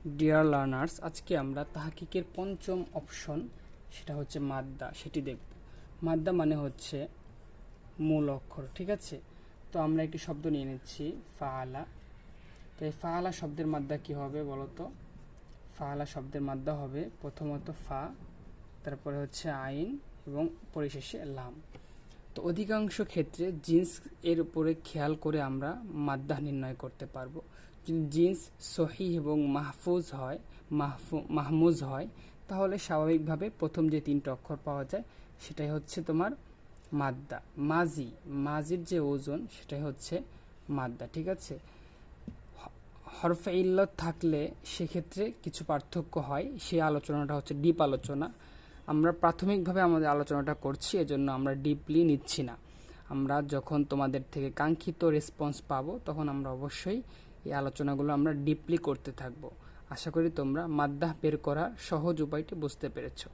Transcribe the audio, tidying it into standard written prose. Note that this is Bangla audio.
ডিয়ার লার্নার্স, আজকে আমরা তাহকিকের পঞ্চম অপশন, সেটা হচ্ছে মাদ্দা, সেটি দেখব। মাদ্দা মানে হচ্ছে মূল অক্ষর, ঠিক আছে? তো আমরা একটি শব্দ নিয়ে নিচ্ছি, ফাআলা। তো এই ফাআলা শব্দের মাদ্দা কি হবে বলো তো? ফাআলা শব্দের মাদ্দা হবে প্রথমত ফা, তারপরে হচ্ছে আইন এবং পরিশেষে লাম। তো অধিকাংশ ক্ষেত্রে জিন্স এর উপরে খেয়াল করে আমরা মাদ্দা নির্ণয় করতে পারবো। যদি জিন্স সহিহ এবং মাহফুজ হয়, মাহমুজ হয়, তাহলে স্বাভাবিকভাবে প্রথম যে তিনটা অক্ষর পাওয়া যায় সেটাই হচ্ছে তোমার মাদ্দা। মাজির যে ওজন সেটাই হচ্ছে মাদ্দা, ঠিক আছে? হরফে ইল্লত থাকলে সেক্ষেত্রে কিছু পার্থক্য হয়, সেই আলোচনাটা হচ্ছে ডিপ আলোচনা। আমরা প্রাথমিকভাবে আমাদের আলোচনাটা করছি, এজন্য আমরা ডিপলি নিচ্ছি না। আমরা যখন তোমাদের থেকে কাঙ্ক্ষিত রেসপন্স পাবো তখন আমরা অবশ্যই এই আলোচনাগুলো আমরা ডিপলি করতে থাকবো। আশা করি তোমরা মাদ্দাহ বের করার সহজ উপায়টি বুঝতে পেরেছো।